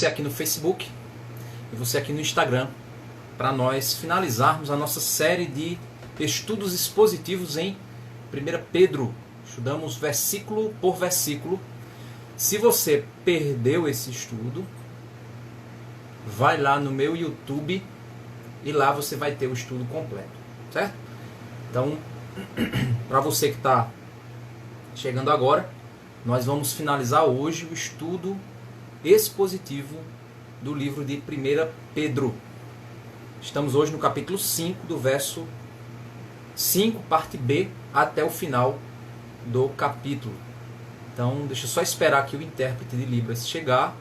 você aqui no Facebook e você aqui no Instagram, para nós finalizarmos a nossa série de estudos expositivos em 1 Pedro. Estudamos versículo por versículo. Se você perdeu esse estudo, vai lá no meu YouTube e lá você vai ter o estudo completo, certo? Então, para você que está chegando agora, nós vamos finalizar hoje o estudo expositivo do livro de 1 Pedro. Estamos hoje no capítulo 5, do verso 5, parte B, até o final do capítulo. Então, deixa eu só esperar que o intérprete de Libras chegar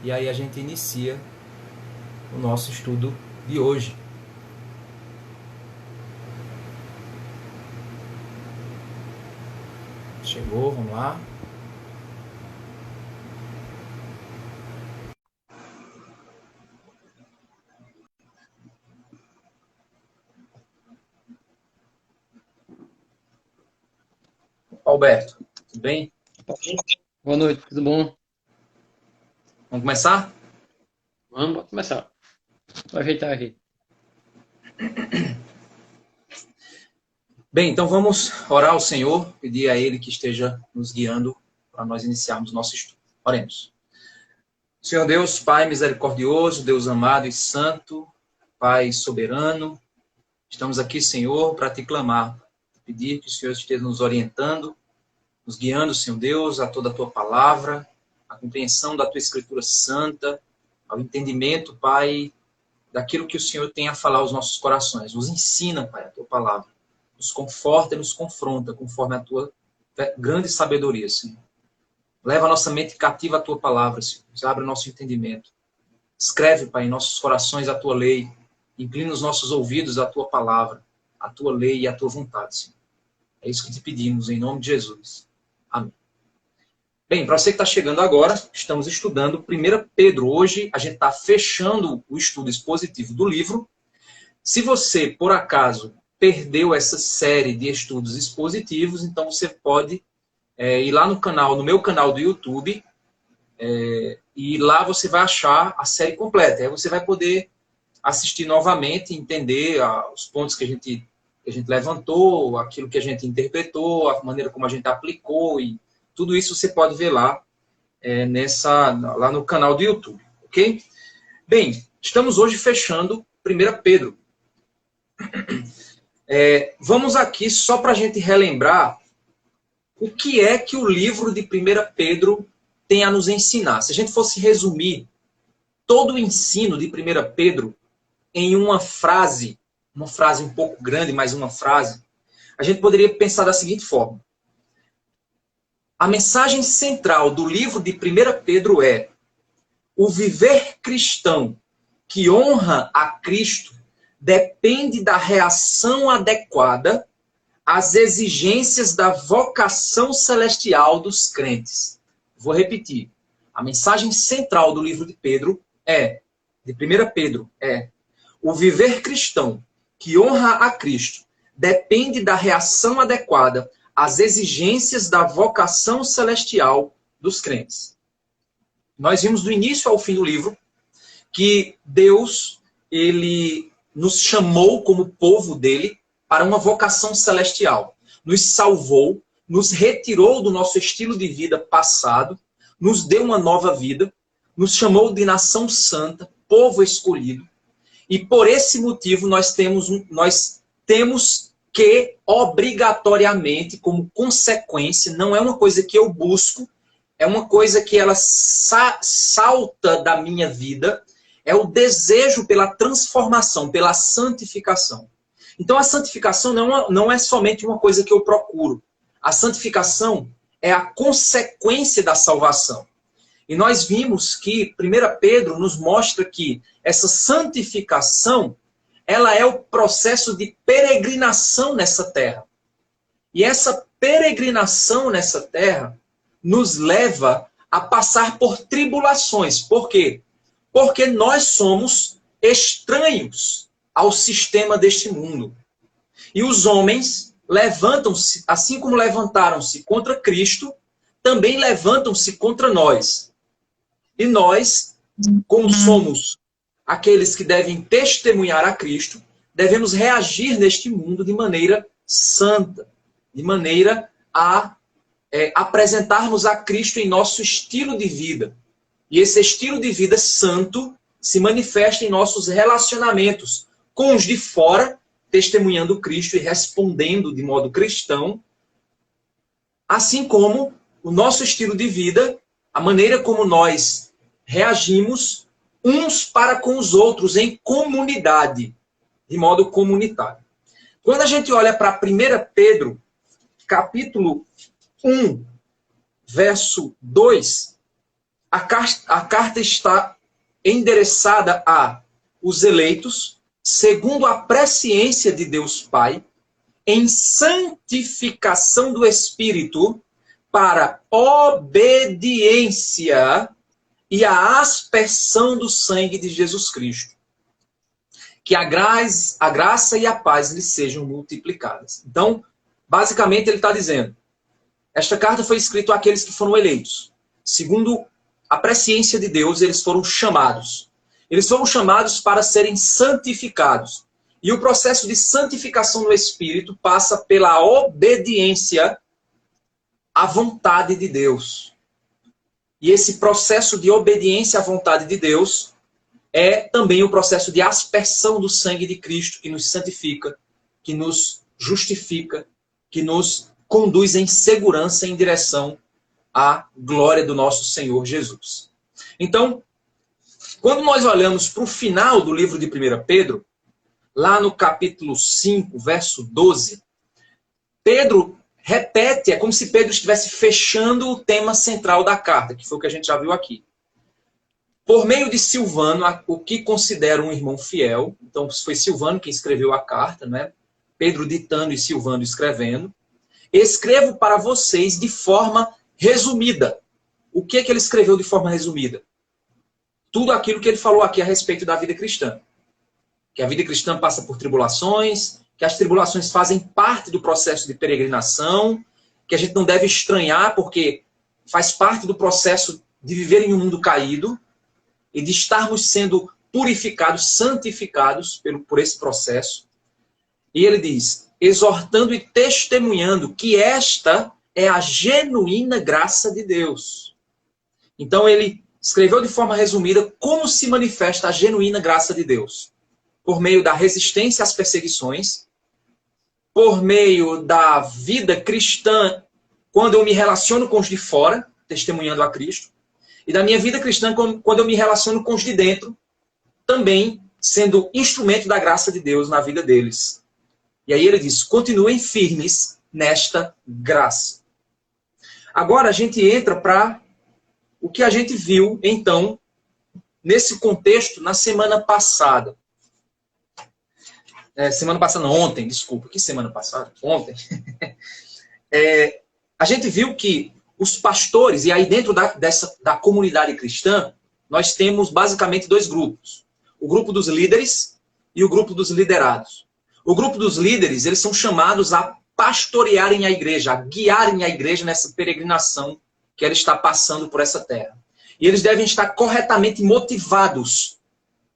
e aí a gente inicia o nosso estudo de hoje. Chegou, vamos lá. Alberto, tudo bem? Boa noite, tudo bom? Vamos começar? Vamos começar. Vou ajeitar aqui. Bem, então vamos orar ao Senhor, pedir a Ele que esteja nos guiando para nós iniciarmos nosso estudo. Oremos. Senhor Deus, Pai misericordioso, Deus amado e santo, Pai soberano, estamos aqui, Senhor, para te clamar, pedir que o Senhor esteja nos orientando, nos guiando, Senhor Deus, a toda a tua palavra, a compreensão da tua Escritura Santa, ao entendimento, Pai, daquilo que o Senhor tem a falar aos nossos corações. Nos ensina, Pai, a tua palavra. Nos conforta e nos confronta conforme a tua grande sabedoria, Senhor. Leva a nossa mente cativa à tua palavra, Senhor. Abre o nosso entendimento. Escreve, Pai, em nossos corações a tua lei. Inclina os nossos ouvidos à tua palavra, à tua lei e à tua vontade, Senhor. É isso que te pedimos, em nome de Jesus. Amém. Bem, para você que está chegando agora, estamos estudando 1 Pedro. Hoje a gente está fechando o estudo expositivo do livro. Se você, por acaso, perdeu essa série de estudos expositivos, então você pode ir lá no canal, no meu canal do YouTube, e lá você vai achar a série completa. Aí você vai poder assistir novamente, entender os pontos que a gente levantou, aquilo que a gente interpretou, a maneira como a gente aplicou, e tudo isso você pode ver lá, lá no canal do YouTube, ok? Bem, estamos hoje fechando 1 Pedro. Vamos aqui só para a gente relembrar o que é que o livro de 1 Pedro tem a nos ensinar. Se a gente fosse resumir todo o ensino de 1 Pedro em uma frase um pouco grande, mas uma frase, a gente poderia pensar da seguinte forma. A mensagem central do livro de 1 Pedro é: o viver cristão que honra a Cristo depende da reação adequada às exigências da vocação celestial dos crentes. Vou repetir. A mensagem central do livro de 1 Pedro é: o viver cristão que honra a Cristo depende da reação adequada às exigências da vocação celestial dos crentes. Nós vimos do início ao fim do livro que Deus, ele nos chamou como povo dele para uma vocação celestial. Nos salvou, nos retirou do nosso estilo de vida passado, nos deu uma nova vida, nos chamou de nação santa, povo escolhido. E por esse motivo nós temos que, obrigatoriamente, como consequência, não é uma coisa que eu busco, é uma coisa que ela salta da minha vida, é o desejo pela transformação, pela santificação. Então a santificação não é somente uma coisa que eu procuro. A santificação é a consequência da salvação. E nós vimos que 1 Pedro nos mostra que essa santificação, ela é o processo de peregrinação nessa terra. E essa peregrinação nessa terra nos leva a passar por tribulações. Por quê? Porque nós somos estranhos ao sistema deste mundo. E os homens levantam-se, assim como levantaram-se contra Cristo, também levantam-se contra nós. E nós como somos aqueles que devem testemunhar a Cristo, devemos reagir neste mundo de maneira santa, de maneira a apresentarmos a Cristo em nosso estilo de vida. E esse estilo de vida santo se manifesta em nossos relacionamentos com os de fora, testemunhando Cristo e respondendo de modo cristão, assim como o nosso estilo de vida, a maneira como nós reagimos uns para com os outros em comunidade, de modo comunitário. Quando a gente olha para 1 Pedro, capítulo 1, verso 2, a carta está endereçada a os eleitos, segundo a presciência de Deus Pai, em santificação do Espírito, para obediência e a aspersão do sangue de Jesus Cristo. Que a graça e a paz lhes sejam multiplicadas. Então, basicamente, ele está dizendo, esta carta foi escrita àqueles que foram eleitos. Segundo a presciência de Deus, eles foram chamados. Eles foram chamados para serem santificados. E o processo de santificação do Espírito passa pela obediência à vontade de Deus. E esse processo de obediência à vontade de Deus é também o processo de aspersão do sangue de Cristo, que nos santifica, que nos justifica, que nos conduz em segurança em direção à glória do nosso Senhor Jesus. Então, quando nós olhamos para o final do livro de 1 Pedro, lá no capítulo 5, verso 12, Pedro repete, é como se Pedro estivesse fechando o tema central da carta, que foi o que a gente já viu aqui. Por meio de Silvano, o que considera um irmão fiel, então foi Silvano quem escreveu a carta, né? Pedro ditando e Silvano escrevendo, escrevo para vocês de forma resumida. O que ele escreveu de forma resumida? Tudo aquilo que ele falou aqui a respeito da vida cristã. Que a vida cristã passa por tribulações, que as tribulações fazem parte do processo de peregrinação, que a gente não deve estranhar porque faz parte do processo de viver em um mundo caído e de estarmos sendo purificados, santificados por esse processo. E ele diz, exortando e testemunhando que esta é a genuína graça de Deus. Então ele escreveu de forma resumida como se manifesta a genuína graça de Deus. Por meio da resistência às perseguições, por meio da vida cristã, quando eu me relaciono com os de fora, testemunhando a Cristo, e da minha vida cristã, quando eu me relaciono com os de dentro, também sendo instrumento da graça de Deus na vida deles. E aí ele diz, continuem firmes nesta graça. Agora a gente entra para o que a gente viu, então, nesse contexto, na semana passada. Ontem, desculpa. Que semana passada? Ontem. A gente viu que os pastores, e aí dentro da comunidade cristã, nós temos basicamente dois grupos. O grupo dos líderes e o grupo dos liderados. O grupo dos líderes, eles são chamados a pastorearem a igreja, a guiarem a igreja nessa peregrinação que ela está passando por essa terra. E eles devem estar corretamente motivados.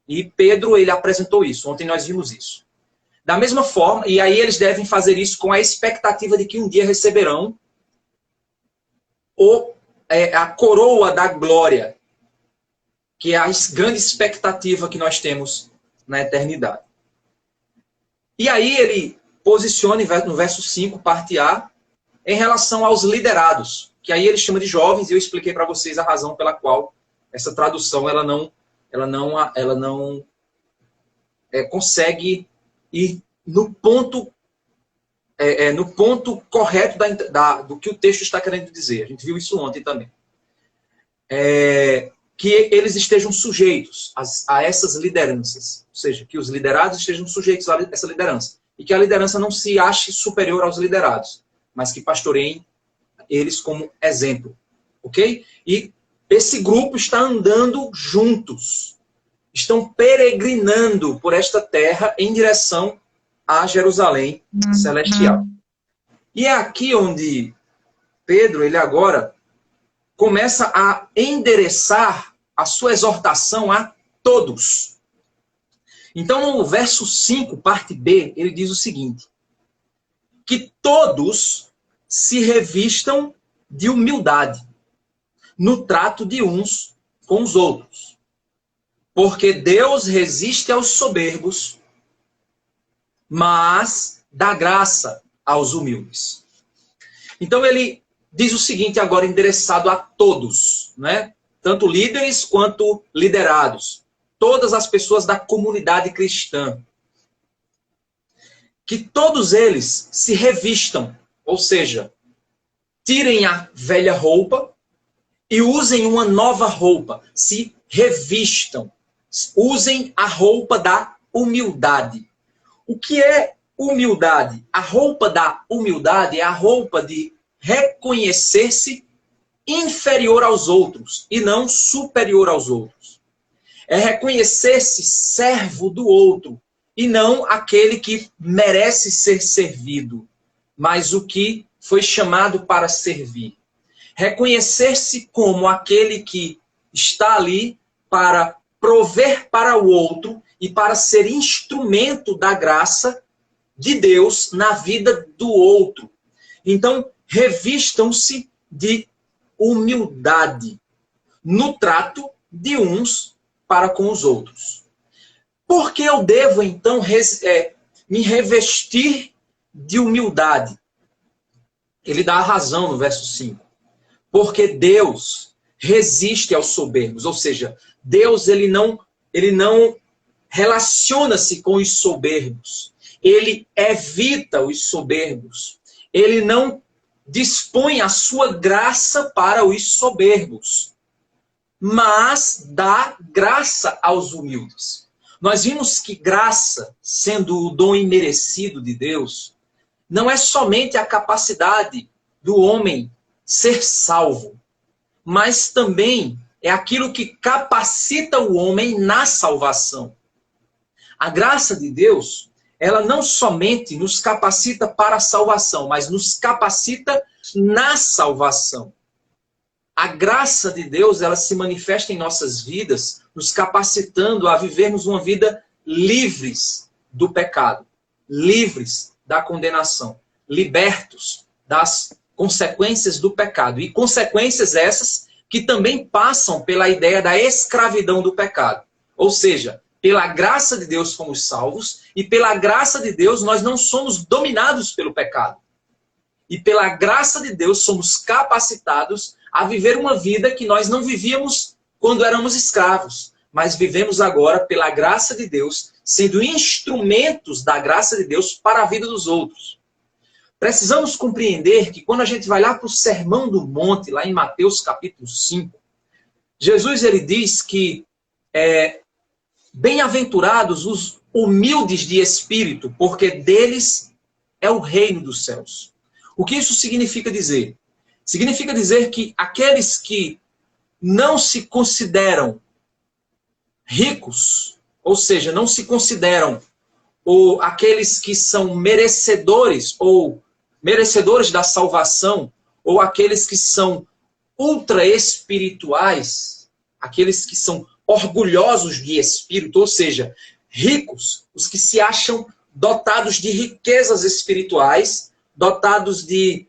E Pedro, ele apresentou isso. Ontem nós vimos isso. Da mesma forma, e aí eles devem fazer isso com a expectativa de que um dia receberão a coroa da glória, que é a grande expectativa que nós temos na eternidade. E aí ele posiciona no verso 5, parte A, em relação aos liderados, que aí ele chama de jovens, e eu expliquei para vocês a razão pela qual essa tradução ela não consegue ir no ponto correto do que o texto está querendo dizer. A gente viu isso ontem também. Que eles estejam sujeitos a essas lideranças. Ou seja, que os liderados estejam sujeitos a essa liderança. E que a liderança não se ache superior aos liderados, mas que pastoreiem eles como exemplo. Ok? E esse grupo está andando juntos. Estão peregrinando por esta terra em direção a Jerusalém celestial. E é aqui onde Pedro, ele agora começa a endereçar a sua exortação a todos. Então, no verso 5, parte B, ele diz o seguinte: que todos se revistam de humildade no trato de uns com os outros. Porque Deus resiste aos soberbos, mas dá graça aos humildes. Então ele diz o seguinte agora, endereçado a todos, né? Tanto líderes quanto liderados. Todas as pessoas da comunidade cristã. Que todos eles se revistam, ou seja, tirem a velha roupa e usem uma nova roupa. Se revistam. Usem a roupa da humildade. O que é humildade? A roupa da humildade é a roupa de reconhecer-se inferior aos outros e não superior aos outros. É reconhecer-se servo do outro e não aquele que merece ser servido, mas o que foi chamado para servir. Reconhecer-se como aquele que está ali para prover para o outro e para ser instrumento da graça de Deus na vida do outro. Então, revistam-se de humildade no trato de uns para com os outros. Por que eu devo, então, me revestir de humildade? Ele dá a razão no verso 5. Porque Deus resiste aos soberbos, ou seja, Deus ele não relaciona-se com os soberbos. Ele evita os soberbos. Ele não dispõe a sua graça para os soberbos, mas dá graça aos humildes. Nós vimos que graça, sendo o dom imerecido de Deus, não é somente a capacidade do homem ser salvo, mas também é aquilo que capacita o homem na salvação. A graça de Deus, ela não somente nos capacita para a salvação, mas nos capacita na salvação. A graça de Deus, ela se manifesta em nossas vidas, nos capacitando a vivermos uma vida livres do pecado, livres da condenação, libertos das consequências do pecado. E consequências essas que também passam pela ideia da escravidão do pecado. Ou seja, pela graça de Deus fomos salvos e pela graça de Deus nós não somos dominados pelo pecado. E pela graça de Deus somos capacitados a viver uma vida que nós não vivíamos quando éramos escravos, mas vivemos agora pela graça de Deus, sendo instrumentos da graça de Deus para a vida dos outros. Precisamos compreender que quando a gente vai lá para o Sermão do Monte, lá em Mateus capítulo 5, Jesus ele diz que bem-aventurados os humildes de espírito, porque deles é o reino dos céus. O que isso significa dizer? Significa dizer que aqueles que não se consideram ricos, ou seja, não se consideram ou aqueles que são merecedores da salvação, ou aqueles que são ultra espirituais, aqueles que são orgulhosos de espírito, ou seja, ricos, os que se acham dotados de riquezas espirituais, dotados de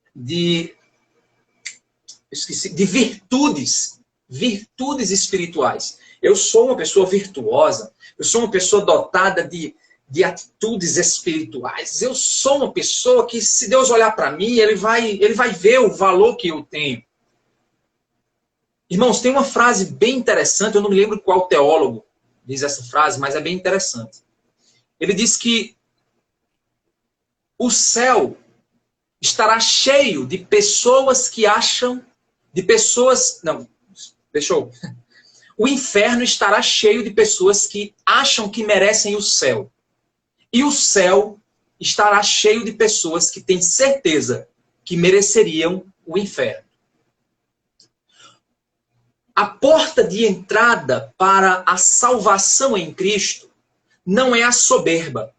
virtudes espirituais. Eu sou uma pessoa virtuosa, eu sou uma pessoa dotada de atitudes espirituais, eu sou uma pessoa que, se Deus olhar para mim, ele vai ver o valor que eu tenho. Irmãos, tem uma frase bem interessante, eu não me lembro qual teólogo diz essa frase, mas é bem interessante. Ele diz que o céu estará cheio de pessoas que acham... O inferno estará cheio de pessoas que acham que merecem o céu. E o céu estará cheio de pessoas que têm certeza que mereceriam o inferno. A porta de entrada para a salvação em Cristo não é a soberba,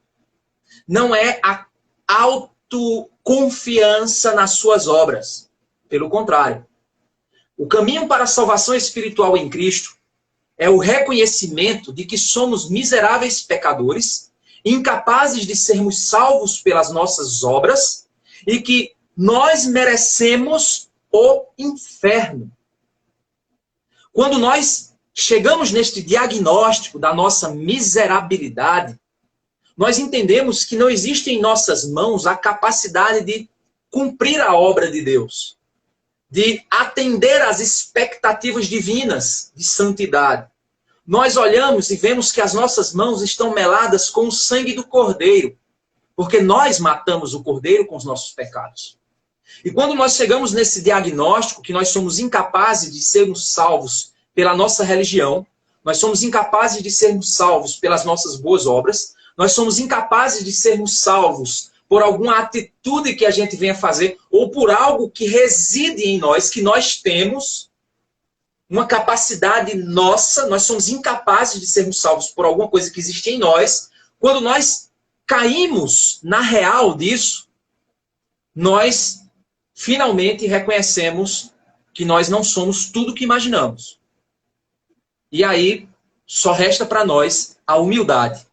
não é a autoconfiança nas suas obras. Pelo contrário. O caminho para a salvação espiritual em Cristo é o reconhecimento de que somos miseráveis pecadores, incapazes de sermos salvos pelas nossas obras e que nós merecemos o inferno. Quando nós chegamos neste diagnóstico da nossa miserabilidade, nós entendemos que não existe em nossas mãos a capacidade de cumprir a obra de Deus, de atender às expectativas divinas de santidade. Nós olhamos e vemos que as nossas mãos estão meladas com o sangue do Cordeiro, porque nós matamos o Cordeiro com os nossos pecados. E quando nós chegamos nesse diagnóstico que nós somos incapazes de sermos salvos pela nossa religião, nós somos incapazes de sermos salvos pelas nossas boas obras, nós somos incapazes de sermos salvos por alguma atitude que a gente venha fazer, ou por algo que reside em nós, que nós temos uma capacidade nossa, nós somos incapazes de sermos salvos por alguma coisa que existe em nós. Quando nós caímos na real disso, nós finalmente reconhecemos que nós não somos tudo o que imaginamos. E aí só resta para nós a humildade.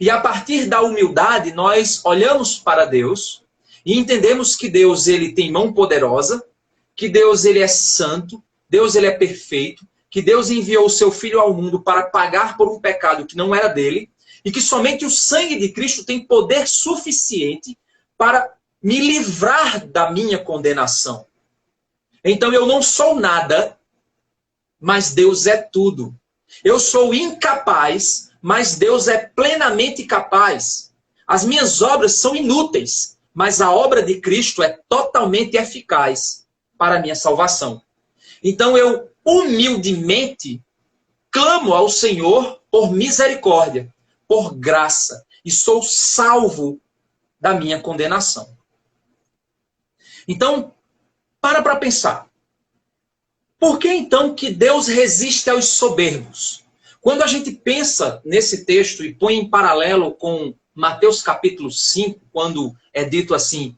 E a partir da humildade, nós olhamos para Deus e entendemos que Deus ele tem mão poderosa, que Deus ele é santo, Deus ele é perfeito, que Deus enviou o seu Filho ao mundo para pagar por um pecado que não era dele, e que somente o sangue de Cristo tem poder suficiente para me livrar da minha condenação. Então eu não sou nada, mas Deus é tudo. Eu sou incapaz, mas Deus é plenamente capaz. As minhas obras são inúteis, mas a obra de Cristo é totalmente eficaz para a minha salvação. Então eu humildemente clamo ao Senhor por misericórdia, por graça, e sou salvo da minha condenação. Então, para pensar. Por que então que Deus resiste aos soberbos? Quando a gente pensa nesse texto e põe em paralelo com Mateus capítulo 5, quando é dito assim,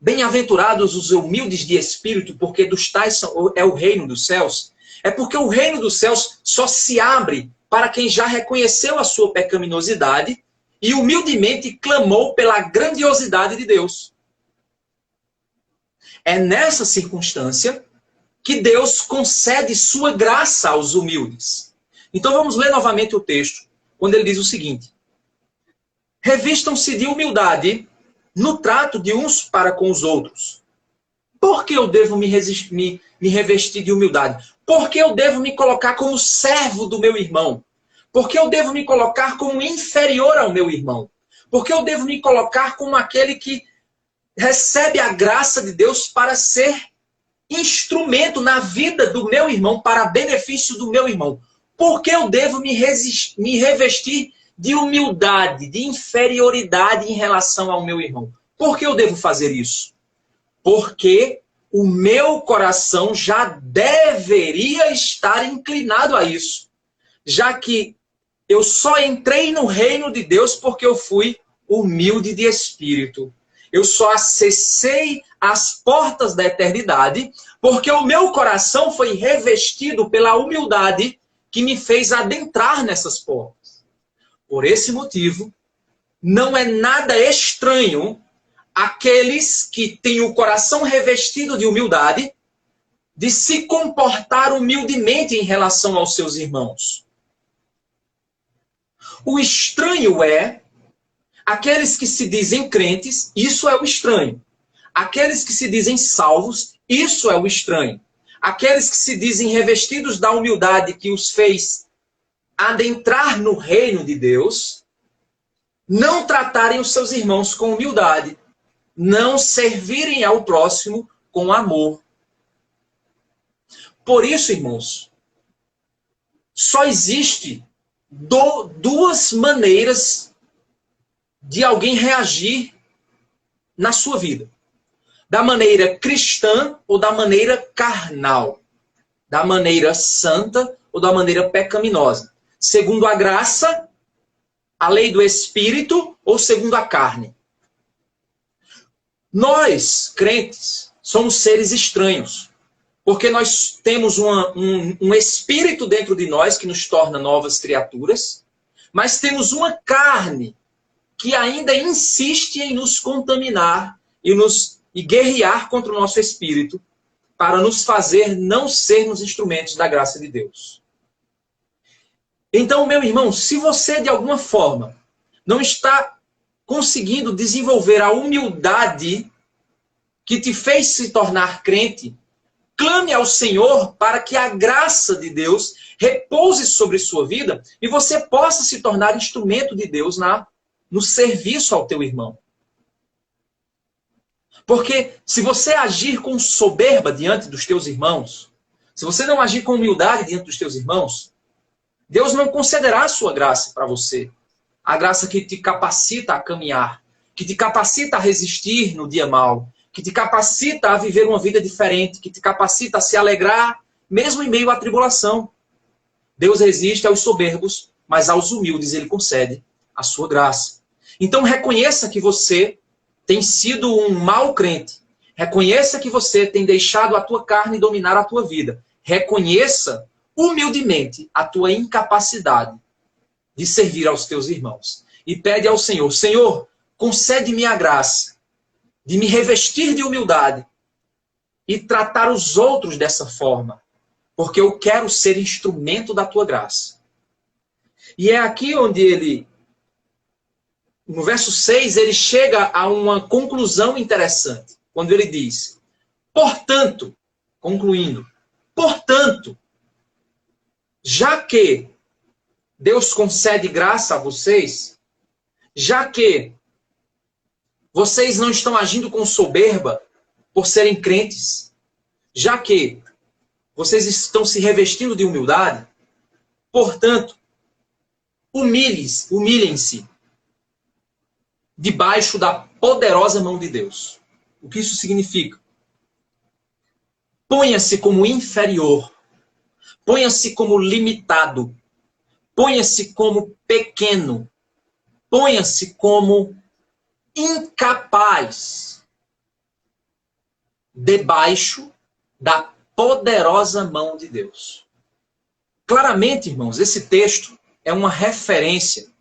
bem-aventurados os humildes de espírito, porque dos tais é o reino dos céus. É porque o reino dos céus só se abre para quem já reconheceu a sua pecaminosidade e humildemente clamou pela grandiosidade de Deus. É nessa circunstância que Deus concede sua graça aos humildes. Então vamos ler novamente o texto, quando ele diz o seguinte: revistam-se de humildade no trato de uns para com os outros. Por que eu devo me revestir de humildade? Por que eu devo me colocar como servo do meu irmão? Por que eu devo me colocar como inferior ao meu irmão? Por que eu devo me colocar como aquele que recebe a graça de Deus para ser instrumento na vida do meu irmão, para benefício do meu irmão? Por que eu devo me revestir de humildade, de inferioridade em relação ao meu irmão? Por que eu devo fazer isso? Porque o meu coração já deveria estar inclinado a isso, já que eu só entrei no reino de Deus porque eu fui humilde de espírito. Eu só acessei as portas da eternidade porque o meu coração foi revestido pela humildade que me fez adentrar nessas portas. Por esse motivo, não é nada estranho aqueles que têm o coração revestido de humildade de se comportar humildemente em relação aos seus irmãos. O estranho é aqueles que se dizem crentes, isso é o estranho. Aqueles que se dizem salvos, isso é o estranho. Aqueles que se dizem revestidos da humildade que os fez adentrar no reino de Deus, não tratarem os seus irmãos com humildade, não servirem ao próximo com amor. Por isso, irmãos, só existe duas maneiras de alguém reagir na sua vida. Da maneira cristã ou da maneira carnal. Da maneira santa ou da maneira pecaminosa. Segundo a graça, a lei do Espírito ou segundo a carne. Nós, crentes, somos seres estranhos. Porque nós temos um espírito dentro de nós que nos torna novas criaturas, mas temos uma carne que ainda insiste em nos contaminar e guerrear contra o nosso espírito para nos fazer não sermos instrumentos da graça de Deus. Então, meu irmão, se você de alguma forma não está conseguindo desenvolver a humildade que te fez se tornar crente, clame ao Senhor para que a graça de Deus repouse sobre sua vida e você possa se tornar instrumento de Deus no serviço ao teu irmão. Porque se você agir com soberba diante dos teus irmãos, se você não agir com humildade diante dos teus irmãos, Deus não concederá a sua graça para você. A graça que te capacita a caminhar, que te capacita a resistir no dia mau, que te capacita a viver uma vida diferente, que te capacita a se alegrar, mesmo em meio à tribulação. Deus resiste aos soberbos, mas aos humildes Ele concede a sua graça. Então reconheça que você tem sido um mau crente. Reconheça que você tem deixado a tua carne dominar a tua vida. Reconheça humildemente a tua incapacidade de servir aos teus irmãos. E pede ao Senhor, Senhor, concede-me a graça de me revestir de humildade e tratar os outros dessa forma, porque eu quero ser instrumento da tua graça. E é aqui onde ele, no verso 6, ele chega a uma conclusão interessante, quando ele diz, portanto, concluindo, portanto, já que Deus concede graça a vocês, já que vocês não estão agindo com soberba por serem crentes, já que vocês estão se revestindo de humildade, portanto, humilhem-se debaixo da poderosa mão de Deus. O que isso significa? Ponha-se como inferior, ponha-se como limitado, ponha-se como pequeno, ponha-se como incapaz debaixo da poderosa mão de Deus. Claramente, irmãos, esse texto é uma referência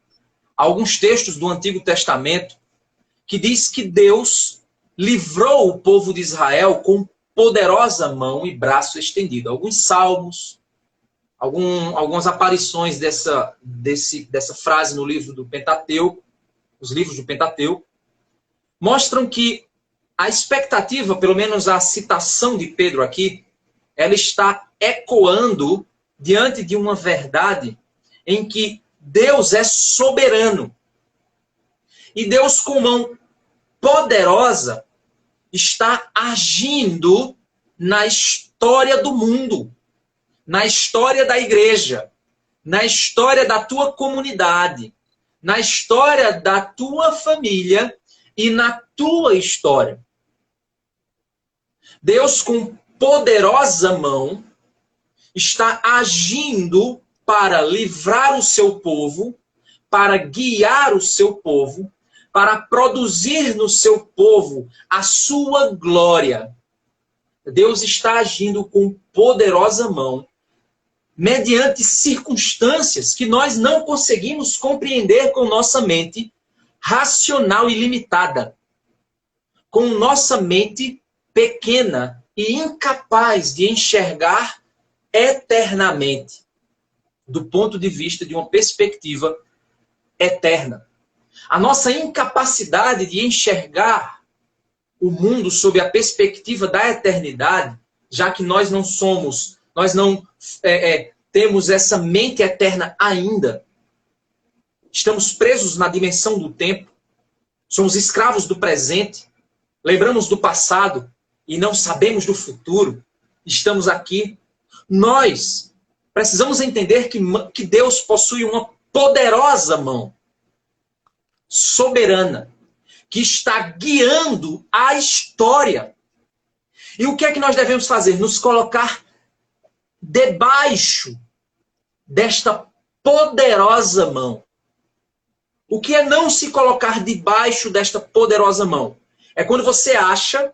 a alguns textos do Antigo Testamento que diz que Deus livrou o povo de Israel com poderosa mão e braço estendido. Alguns salmos, algumas aparições dessa frase no livro do Pentateuco, os livros do Pentateuco, mostram que a expectativa, pelo menos a citação de Pedro aqui, ela está ecoando diante de uma verdade em que Deus é soberano. E Deus, com mão poderosa, está agindo na história do mundo, na história da igreja, na história da tua comunidade, na história da tua família e na tua história. Deus, com poderosa mão, está agindo para livrar o seu povo, para guiar o seu povo, para produzir no seu povo a sua glória. Deus está agindo com poderosa mão, mediante circunstâncias que nós não conseguimos compreender com nossa mente racional e limitada, com nossa mente pequena e incapaz de enxergar eternamente, do ponto de vista de uma perspectiva eterna. A nossa incapacidade de enxergar o mundo sob a perspectiva da eternidade, já que nós não temos essa mente eterna ainda. Estamos presos na dimensão do tempo. Somos escravos do presente. Lembramos do passado e não sabemos do futuro. Estamos aqui. Nós precisamos entender que Deus possui uma poderosa mão soberana que está guiando a história. E o que é que nós devemos fazer? Nos colocar debaixo desta poderosa mão. O que é não se colocar debaixo desta poderosa mão? É quando você acha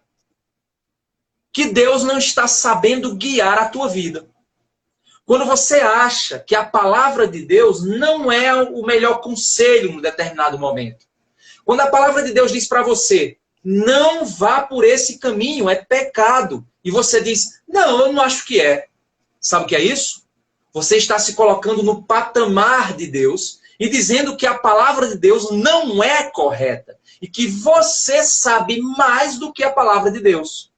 que Deus não está sabendo guiar a tua vida. Quando você acha que a palavra de Deus não é o melhor conselho em determinado momento. Quando a palavra de Deus diz para você, não vá por esse caminho, é pecado. E você diz, não, eu não acho que é. Sabe o que é isso? Você está se colocando no patamar de Deus e dizendo que a palavra de Deus não é correta. E que você sabe mais do que a palavra de Deus.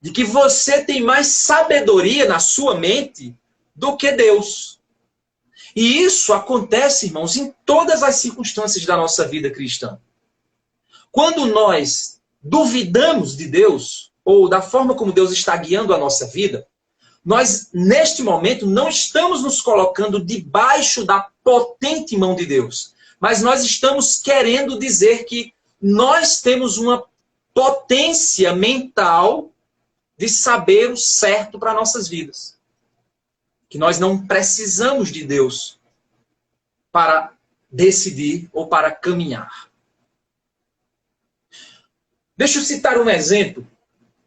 De que você tem mais sabedoria na sua mente do que Deus. E isso acontece, irmãos, em todas as circunstâncias da nossa vida cristã. Quando nós duvidamos de Deus, ou da forma como Deus está guiando a nossa vida, nós, neste momento, não estamos nos colocando debaixo da potente mão de Deus. Mas nós estamos querendo dizer que nós temos uma potência mental de saber o certo para nossas vidas. Que nós não precisamos de Deus para decidir ou para caminhar. Deixa eu citar um exemplo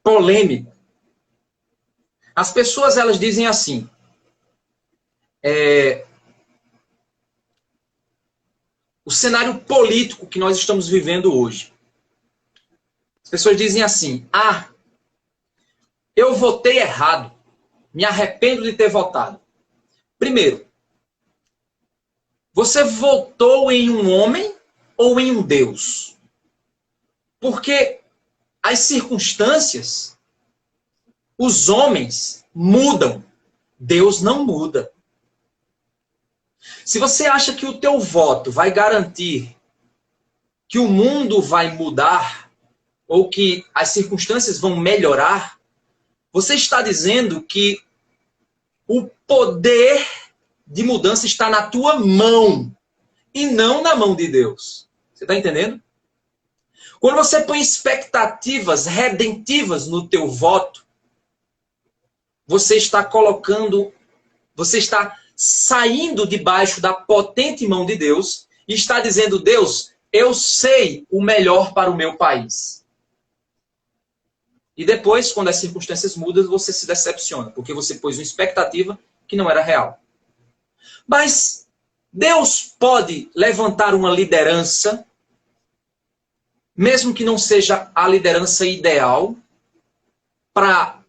polêmico. As pessoas, elas dizem assim, o cenário político que nós estamos vivendo hoje. As pessoas dizem assim, eu votei errado, me arrependo de ter votado. Primeiro, você votou em um homem ou em um Deus? Porque as circunstâncias, os homens mudam, Deus não muda. Se você acha que o teu voto vai garantir que o mundo vai mudar ou que as circunstâncias vão melhorar, você está dizendo que o poder de mudança está na tua mão e não na mão de Deus. Você está entendendo? Quando você põe expectativas redentivas no teu voto, você está saindo debaixo da potente mão de Deus e está dizendo, Deus, eu sei o melhor para o meu país. E depois, quando as circunstâncias mudam, você se decepciona, porque você pôs uma expectativa que não era real. Mas Deus pode levantar uma liderança, mesmo que não seja a liderança ideal, para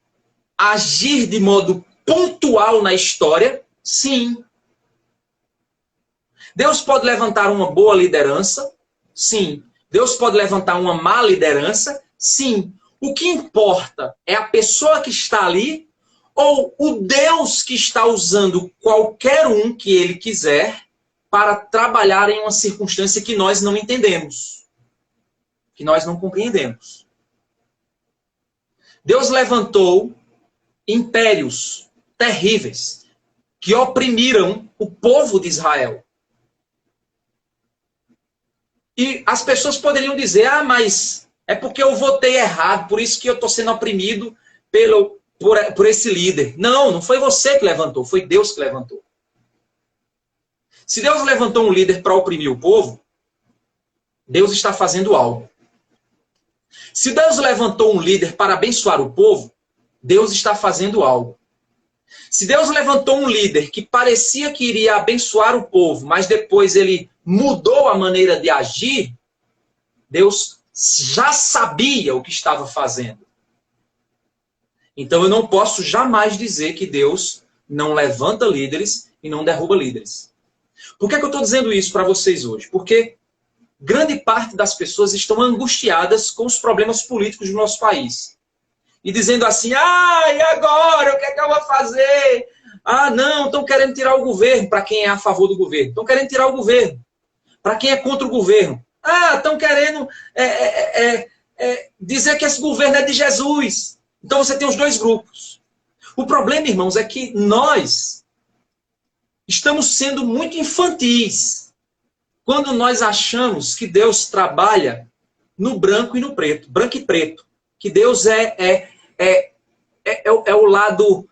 agir de modo pontual na história? Sim. Deus pode levantar uma boa liderança? Sim. Deus pode levantar uma má liderança? Sim. O que importa é a pessoa que está ali ou o Deus que está usando qualquer um que ele quiser para trabalhar em uma circunstância que nós não entendemos, que nós não compreendemos. Deus levantou impérios terríveis que oprimiram o povo de Israel. E as pessoas poderiam dizer, mas é porque eu votei errado, por isso que eu estou sendo oprimido por esse líder. Não, não foi você que levantou, foi Deus que levantou. Se Deus levantou um líder para oprimir o povo, Deus está fazendo algo. Se Deus levantou um líder para abençoar o povo, Deus está fazendo algo. Se Deus levantou um líder que parecia que iria abençoar o povo, mas depois ele mudou a maneira de agir, Deus já sabia o que estava fazendo. Então eu não posso jamais dizer que Deus não levanta líderes e não derruba líderes. Por que eu estou dizendo isso para vocês hoje? Porque grande parte das pessoas estão angustiadas com os problemas políticos do nosso país. E dizendo assim, e agora? O que é que eu vou fazer? Não, estão querendo tirar o governo, para quem é a favor do governo. Estão querendo tirar o governo. Para quem é contra o governo. Estão querendo dizer que esse governo é de Jesus. Então você tem os dois grupos. O problema, irmãos, é que nós estamos sendo muito infantis quando nós achamos que Deus trabalha no branco e no preto, branco e preto. Que Deus é o lado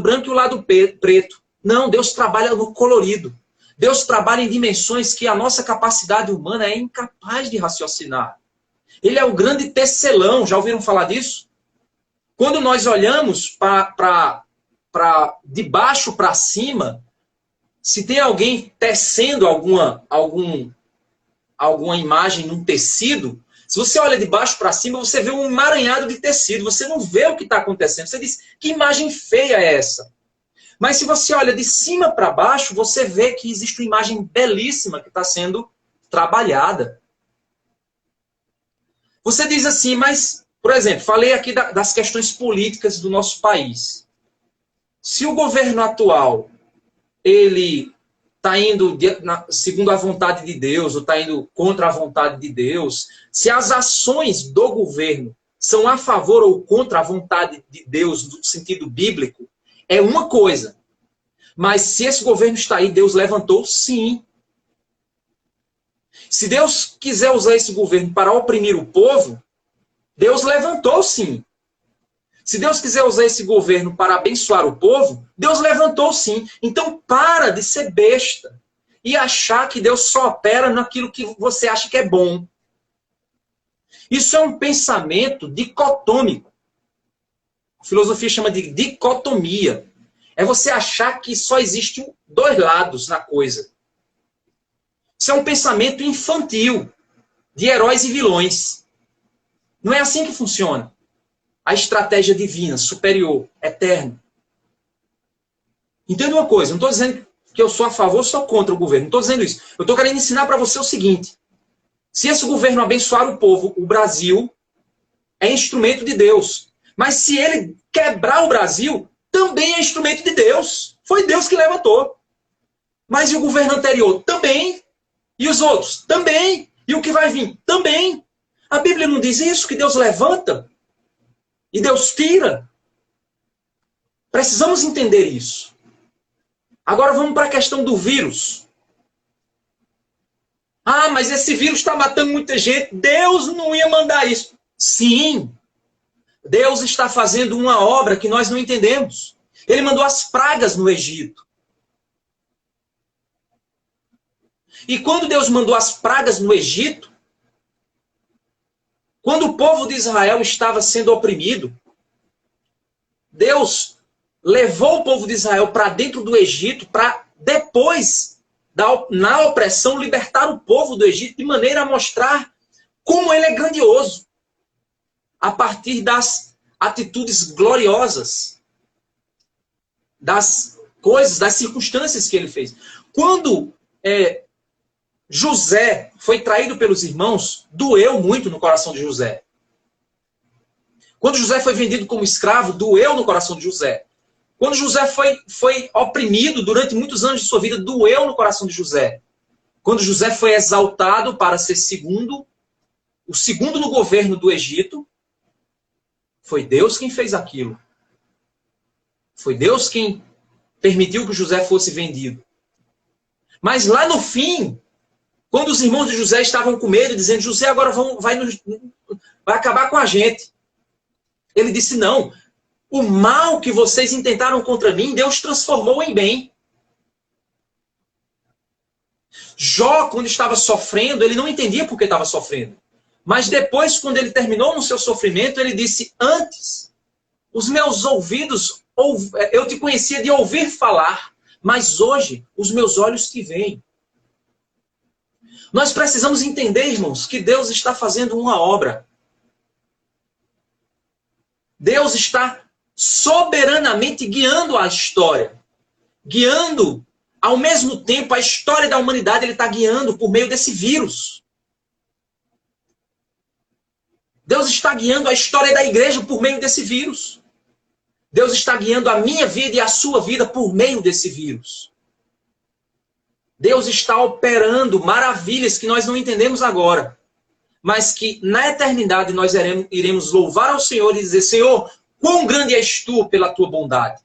branco e o lado preto. Não, Deus trabalha no colorido. Deus trabalha em dimensões que a nossa capacidade humana é incapaz de raciocinar. Ele é o grande tecelão, já ouviram falar disso? Quando nós olhamos para de baixo para cima, se tem alguém tecendo alguma imagem num tecido, se você olha de baixo para cima, você vê um emaranhado de tecido, você não vê o que está acontecendo. Você diz, que imagem feia é essa? Mas se você olha de cima para baixo, você vê que existe uma imagem belíssima que está sendo trabalhada. Você diz assim, mas, por exemplo, falei aqui das questões políticas do nosso país. Se o governo atual, ele está indo segundo a vontade de Deus, ou está indo contra a vontade de Deus, se as ações do governo são a favor ou contra a vontade de Deus, no sentido bíblico, é uma coisa. Mas se esse governo está aí, Deus levantou, sim. Se Deus quiser usar esse governo para oprimir o povo, Deus levantou, sim. Se Deus quiser usar esse governo para abençoar o povo, Deus levantou, sim. Então, para de ser besta e achar que Deus só opera naquilo que você acha que é bom. Isso é um pensamento dicotômico. A filosofia chama de dicotomia. É você achar que só existem dois lados na coisa. Isso é um pensamento infantil, de heróis e vilões. Não é assim que funciona. A estratégia divina, superior, eterna. Entenda uma coisa, não estou dizendo que eu sou a favor ou sou contra o governo. Não estou dizendo isso. Eu estou querendo ensinar para você o seguinte. Se esse governo abençoar o povo, o Brasil é instrumento de Deus. Mas se ele quebrar o Brasil, também é instrumento de Deus. Foi Deus que levantou. Mas e o governo anterior? Também. E os outros? Também. E o que vai vir? Também. A Bíblia não diz isso, que Deus levanta e Deus tira. Precisamos entender isso. Agora vamos para a questão do vírus. Ah, mas esse vírus está matando muita gente. Deus não ia mandar isso. Sim. Deus está fazendo uma obra que nós não entendemos. Ele mandou as pragas no Egito. E quando Deus mandou as pragas no Egito, quando o povo de Israel estava sendo oprimido, Deus levou o povo de Israel para dentro do Egito para depois, na opressão, libertar o povo do Egito de maneira a mostrar como ele é grandioso. A partir das atitudes gloriosas, das coisas, das circunstâncias que ele fez. Quando José foi traído pelos irmãos, doeu muito no coração de José. Quando José foi vendido como escravo, doeu no coração de José. Quando José foi oprimido durante muitos anos de sua vida, doeu no coração de José. Quando José foi exaltado para ser o segundo no governo do Egito, foi Deus quem fez aquilo. Foi Deus quem permitiu que José fosse vendido. Mas lá no fim, quando os irmãos de José estavam com medo, dizendo, José agora vai acabar com a gente. Ele disse, não, o mal que vocês intentaram contra mim, Deus transformou em bem. Jó, quando estava sofrendo, ele não entendia por que estava sofrendo. Mas depois, quando ele terminou no seu sofrimento, ele disse, antes, os meus ouvidos, eu te conhecia de ouvir falar, mas hoje, os meus olhos te veem. Nós precisamos entender, irmãos, que Deus está fazendo uma obra. Deus está soberanamente guiando a história. Guiando, ao mesmo tempo, a história da humanidade, ele está guiando por meio desse vírus. Deus está guiando a história da igreja por meio desse vírus. Deus está guiando a minha vida e a sua vida por meio desse vírus. Deus está operando maravilhas que nós não entendemos agora, mas que na eternidade nós iremos louvar ao Senhor e dizer, Senhor, quão grande és tu pela tua bondade.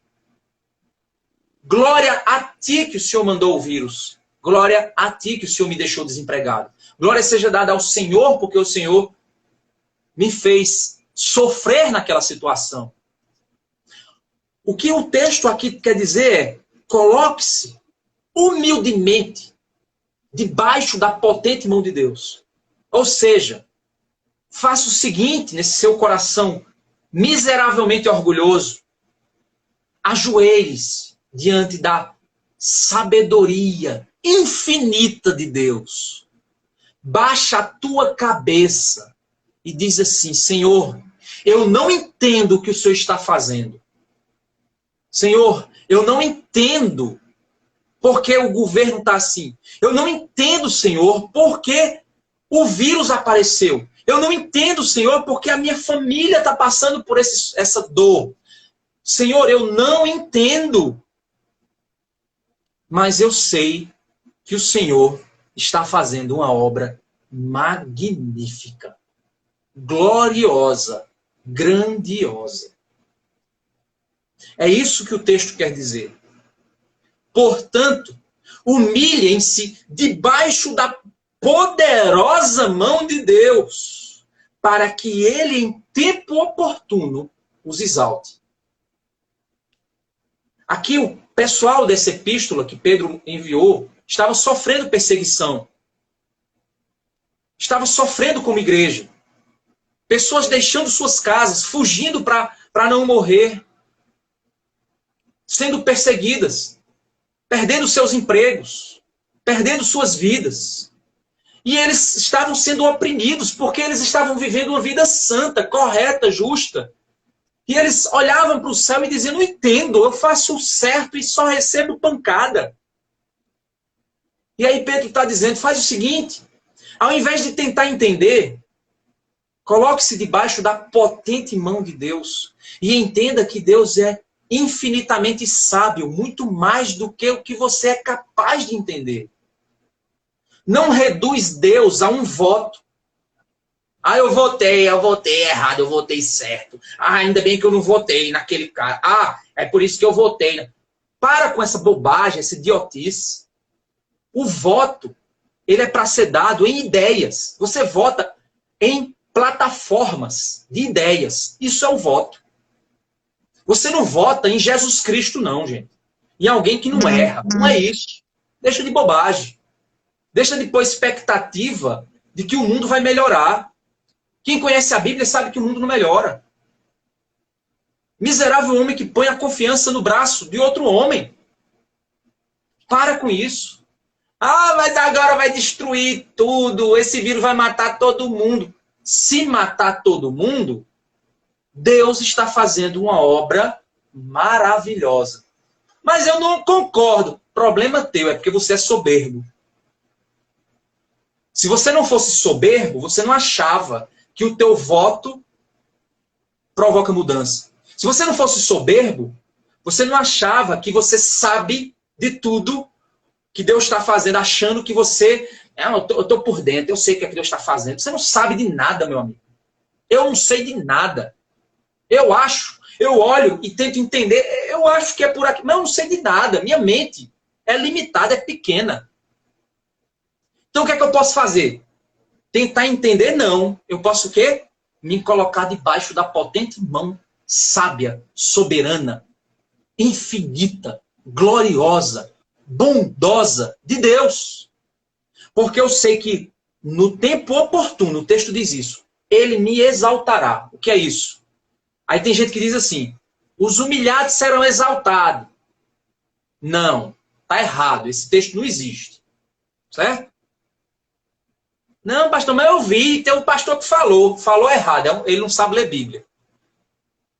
Glória a ti que o Senhor mandou o vírus. Glória a ti que o Senhor me deixou desempregado. Glória seja dada ao Senhor, porque o Senhor me fez sofrer naquela situação. O que o texto aqui quer dizer é, coloque-se humildemente debaixo da potente mão de Deus. Ou seja, faça o seguinte nesse seu coração miseravelmente orgulhoso, ajoelhe-se diante da sabedoria infinita de Deus. Baixa a tua cabeça e diz assim: Senhor, eu não entendo o que o Senhor está fazendo. Senhor, eu não entendo porque o governo está assim. Eu não entendo, Senhor, porque o vírus apareceu. Eu não entendo, Senhor, porque a minha família está passando por essa dor. Senhor, eu não entendo. Mas eu sei que o Senhor está fazendo uma obra magnífica, gloriosa, grandiosa. É isso que o texto quer dizer. Portanto, humilhem-se debaixo da poderosa mão de Deus, para que ele, em tempo oportuno, os exalte. Aqui o pessoal dessa epístola que Pedro enviou estava sofrendo perseguição. Estava sofrendo como igreja. Pessoas deixando suas casas, fugindo para não morrer. Sendo perseguidas. Perdendo seus empregos. Perdendo suas vidas. E eles estavam sendo oprimidos porque eles estavam vivendo uma vida santa, correta, justa. E eles olhavam para o céu e diziam: não entendo, eu faço o certo e só recebo pancada. E aí Pedro está dizendo: faz o seguinte, ao invés de tentar entender, coloque-se debaixo da potente mão de Deus e entenda que Deus é infinitamente sábio, muito mais do que o que você é capaz de entender. Não reduz Deus a um voto. Ah, eu votei errado, eu votei certo. Ah, ainda bem que eu não votei naquele cara. Ah, é por isso que eu votei. Para com essa bobagem, essa idiotice. O voto, ele é para ser dado em ideias. Você vota em plataformas de ideias. Isso é o voto. Você não vota em Jesus Cristo, não, gente. Em alguém que não erra. Não é isso. Deixa de bobagem. Deixa de pôr expectativa de que o mundo vai melhorar. Quem conhece a Bíblia sabe que o mundo não melhora. Miserável homem que põe a confiança no braço de outro homem. Para com isso. Ah, mas agora vai destruir tudo. Esse vírus vai matar todo mundo. Se matar todo mundo, Deus está fazendo uma obra maravilhosa. Mas eu não concordo. Problema teu, é porque você é soberbo. Se você não fosse soberbo, você não achava que o teu voto provoca mudança. Se você não fosse soberbo, você não achava que você sabe de tudo que Deus está fazendo, achando que você... eu estou por dentro, eu sei o que é que Deus está fazendo. Você não sabe de nada, meu amigo. Eu não sei de nada. Eu acho, eu olho e tento entender, eu acho que é por aqui, mas eu não sei de nada. Minha mente é limitada, é pequena. Então o que é que eu posso fazer? Tentar entender? Não. Eu posso o quê? Me colocar debaixo da potente mão sábia, soberana, infinita, gloriosa, bondosa de Deus. Porque eu sei que no tempo oportuno, o texto diz isso, ele me exaltará. O que é isso? Aí tem gente que diz assim, os humilhados serão exaltados. Não, está errado. Esse texto não existe. Certo? Não, pastor, mas eu vi, tem um pastor que falou errado, ele não sabe ler Bíblia.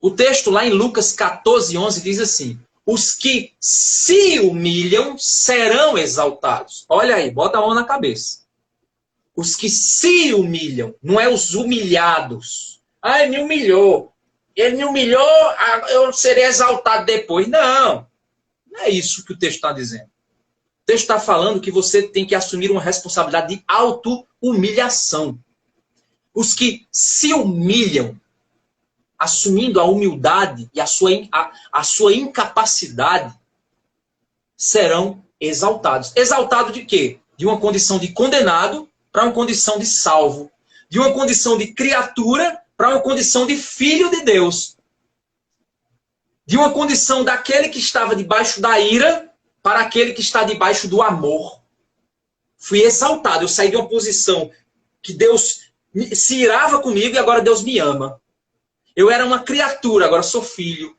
O texto lá em Lucas 14:11 diz assim, os que se humilham serão exaltados. Olha aí, bota a mão na cabeça. Os que se humilham, não é os humilhados. Ah, ele me humilhou. Ele me humilhou, eu serei exaltado depois. Não, não é isso que o texto está dizendo. O texto está falando que você tem que assumir uma responsabilidade de auto-humilhação. Os que se humilham, assumindo a humildade e a sua incapacidade, serão exaltados. Exaltado de quê? De uma condição de condenado para uma condição de salvo. De uma condição de criatura para uma condição de filho de Deus. De uma condição daquele que estava debaixo da ira para aquele que está debaixo do amor. Fui exaltado. Eu saí de uma posição que Deus se irava comigo e agora Deus me ama. Eu era uma criatura, agora sou filho.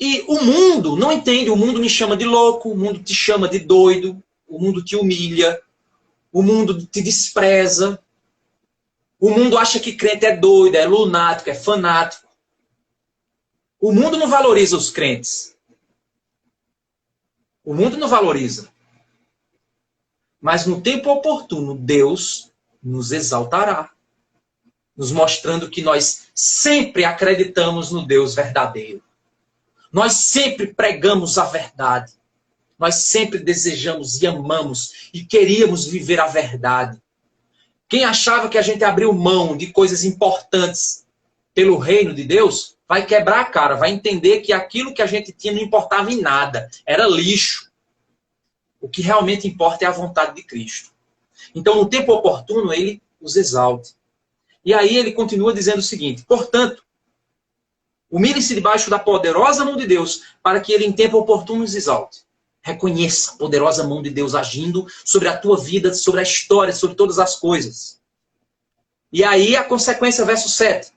E o mundo não entende, o mundo me chama de louco, o mundo te chama de doido, o mundo te humilha, o mundo te despreza. O mundo acha que crente é doido, é lunático, é fanático. O mundo não valoriza os crentes. O mundo não valoriza. Mas no tempo oportuno, Deus nos exaltará, nos mostrando que nós sempre acreditamos no Deus verdadeiro. Nós sempre pregamos a verdade. Nós sempre desejamos e amamos e queríamos viver a verdade. Quem achava que a gente abriu mão de coisas importantes pelo reino de Deus, vai quebrar a cara, vai entender que aquilo que a gente tinha não importava em nada, era lixo. O que realmente importa é a vontade de Cristo. Então, no tempo oportuno, ele os exalte. E aí ele continua dizendo o seguinte: portanto, humilhe-se debaixo da poderosa mão de Deus, para que ele em tempo oportuno os exalte. Reconheça a poderosa mão de Deus agindo sobre a tua vida, sobre a história, sobre todas as coisas. E aí a consequência, verso 7.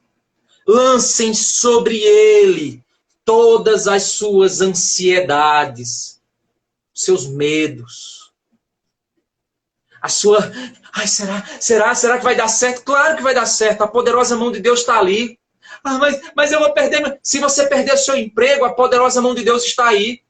Lancem sobre ele todas as suas ansiedades, seus medos, a sua... Ai, será que vai dar certo? Claro que vai dar certo, a poderosa mão de Deus está ali. Ah, mas eu vou perder... Se você perder o seu emprego, a poderosa mão de Deus está aí.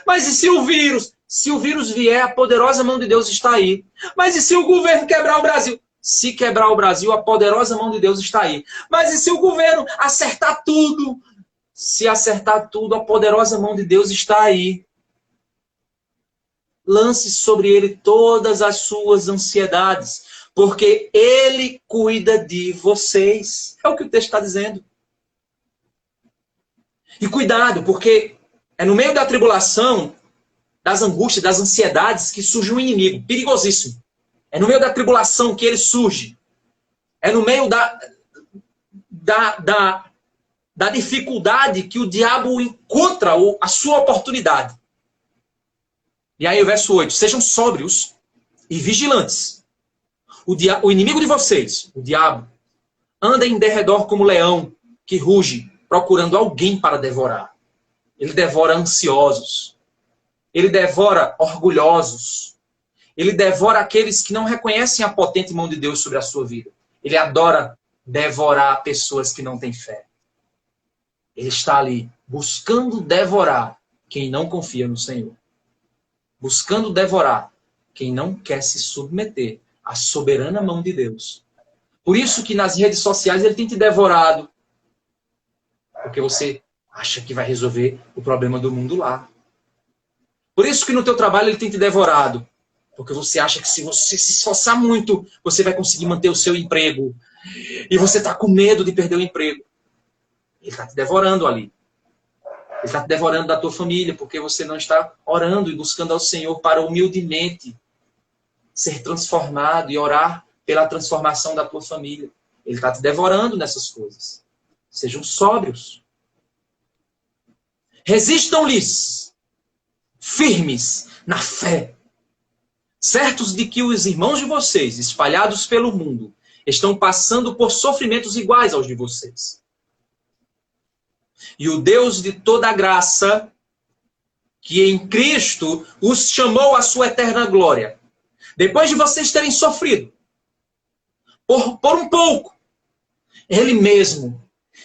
Mas e se o vírus? Se o vírus vier, a poderosa mão de Deus está aí. Mas e se o governo quebrar o Brasil? Se quebrar o Brasil, a poderosa mão de Deus está aí. Mas e se o governo acertar tudo? Se acertar tudo, a poderosa mão de Deus está aí. Lance sobre ele todas as suas ansiedades, porque ele cuida de vocês. É o que o texto está dizendo. E cuidado, porque é no meio da tribulação, das angústias, das ansiedades, que surge um inimigo perigosíssimo. É no meio da tribulação que ele surge. É no meio da dificuldade que o diabo encontra a sua oportunidade. E aí o verso 8. Sejam sóbrios e vigilantes. O inimigo de vocês, o diabo, anda em derredor como leão que ruge, procurando alguém para devorar. Ele devora ansiosos. Ele devora orgulhosos. Ele devora aqueles que não reconhecem a potente mão de Deus sobre a sua vida. Ele adora devorar pessoas que não têm fé. Ele está ali buscando devorar quem não confia no Senhor. Buscando devorar quem não quer se submeter à soberana mão de Deus. Por isso que nas redes sociais ele tem te devorado. Porque você acha que vai resolver o problema do mundo lá. Por isso que no teu trabalho ele tem te devorado. Porque você acha que se você se esforçar muito, você vai conseguir manter o seu emprego. E você está com medo de perder o emprego. Ele está te devorando ali. Ele está te devorando da tua família, porque você não está orando e buscando ao Senhor para humildemente ser transformado e orar pela transformação da tua família. Ele está te devorando nessas coisas. Sejam sóbrios. Resistam-lhes, firmes na fé, certos de que os irmãos de vocês, espalhados pelo mundo, estão passando por sofrimentos iguais aos de vocês. E o Deus de toda a graça, que em Cristo os chamou à sua eterna glória, depois de vocês terem sofrido, por um pouco, Ele mesmo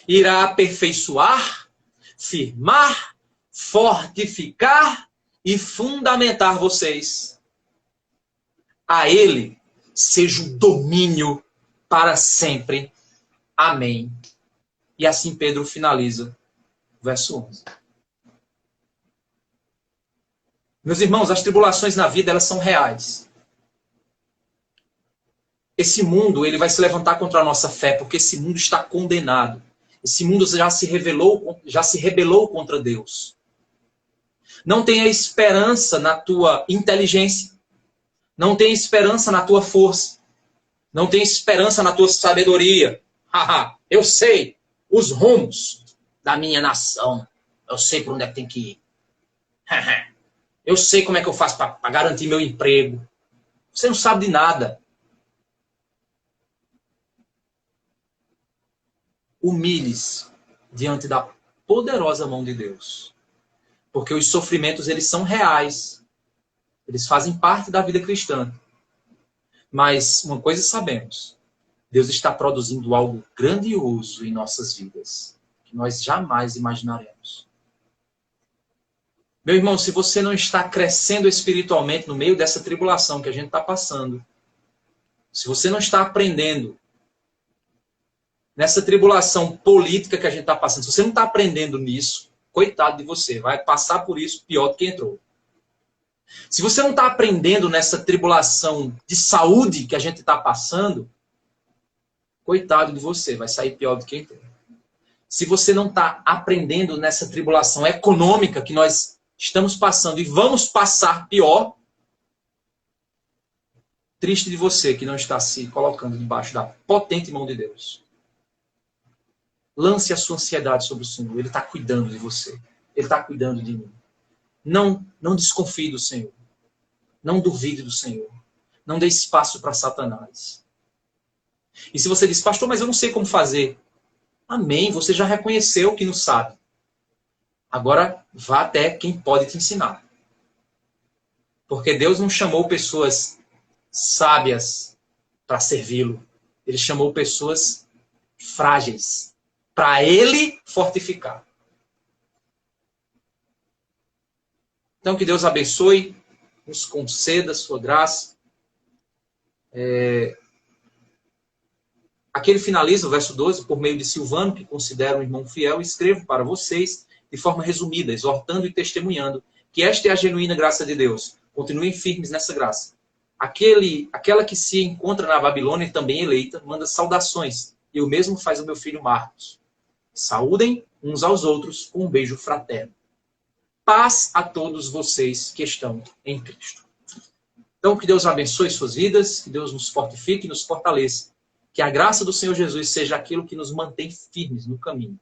irá aperfeiçoar, firmar, fortificar e fundamentar vocês. A Ele seja o domínio para sempre. Amém. E assim Pedro finaliza o verso 11. Meus irmãos, as tribulações na vida, elas são reais. Esse mundo, ele vai se levantar contra a nossa fé, porque esse mundo está condenado. Esse mundo já se rebelou contra Deus. Não tenha esperança na tua inteligência. Não tenha esperança na tua força. Não tenha esperança na tua sabedoria. Eu sei os rumos da minha nação. Eu sei para onde é que tem que ir. Eu sei como é que eu faço para garantir meu emprego. Você não sabe de nada. humilhe-se diante da poderosa mão de Deus. Porque os sofrimentos, eles são reais. Eles fazem parte da vida cristã. Mas uma coisa sabemos. Deus está produzindo algo grandioso em nossas vidas. Que nós jamais imaginaremos. Meu irmão, se você não está crescendo espiritualmente no meio dessa tribulação que a gente está passando, se você não está aprendendo nessa tribulação política que a gente está passando, se você não está aprendendo nisso, coitado de você, vai passar por isso pior do que entrou. Se você não está aprendendo nessa tribulação de saúde que a gente está passando, coitado de você, vai sair pior do que entrou. Se você não está aprendendo nessa tribulação econômica que nós estamos passando e vamos passar pior, triste de você que não está se colocando debaixo da potente mão de Deus. Lance a sua ansiedade sobre o Senhor. Ele está cuidando de você. Ele está cuidando de mim. Não desconfie do Senhor. Não duvide do Senhor. Não dê espaço para Satanás. E se você diz, pastor, mas eu não sei como fazer. Amém, você já reconheceu que não sabe. Agora, vá até quem pode te ensinar. Porque Deus não chamou pessoas sábias para servi-lo. Ele chamou pessoas frágeis para Ele fortificar. Então, que Deus abençoe, nos conceda a sua graça. Aqui ele finaliza o verso 12, por meio de Silvano, que considero um irmão fiel, escrevo para vocês, de forma resumida, exortando e testemunhando, que esta é a genuína graça de Deus. Continuem firmes nessa graça. Aquela que se encontra na Babilônia e também eleita, manda saudações, e o mesmo faz o meu filho Marcos. Saúdem uns aos outros com um beijo fraterno. Paz a todos vocês que estão em Cristo. Então, que Deus abençoe suas vidas, que Deus nos fortifique e nos fortaleça. Que a graça do Senhor Jesus seja aquilo que nos mantém firmes no caminho.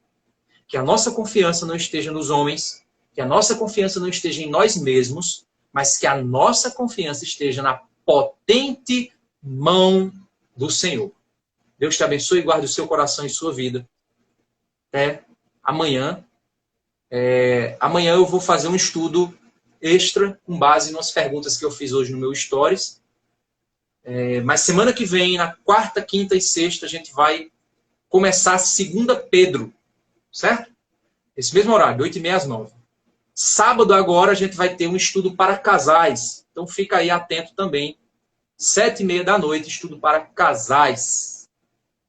Que a nossa confiança não esteja nos homens, que a nossa confiança não esteja em nós mesmos, mas que a nossa confiança esteja na potente mão do Senhor. Deus te abençoe e guarde o seu coração e sua vida. Até amanhã. Amanhã eu vou fazer um estudo extra com base nas perguntas que eu fiz hoje no meu Stories. Mas semana que vem, na quarta, quinta e sexta, a gente vai começar a 2 Pedro, certo? Esse mesmo horário, 8h30 às 9h. Sábado agora a gente vai ter um estudo para casais. Então fica aí atento também. 7h30 da noite, estudo para casais.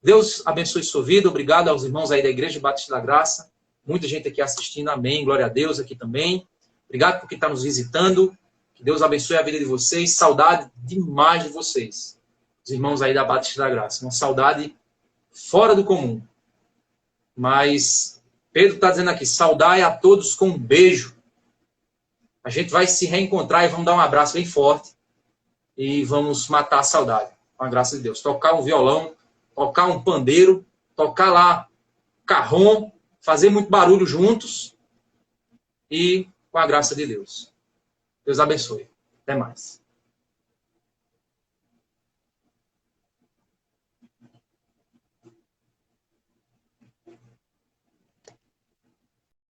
Deus abençoe sua vida. Obrigado aos irmãos aí da Igreja Batista da Graça. Muita gente aqui assistindo. Amém. Glória a Deus aqui também. Obrigado por quem está nos visitando. Que Deus abençoe a vida de vocês. Saudade demais de vocês. Os irmãos aí da Batista da Graça. Uma saudade fora do comum. Mas Pedro está dizendo aqui, saudai a todos com um beijo. A gente vai se reencontrar e vamos dar um abraço bem forte. E vamos matar a saudade. Com a graça de Deus. Tocar um violão, tocar um pandeiro, tocar lá carrom, fazer muito barulho juntos. E com a graça de Deus. Deus abençoe. Até mais.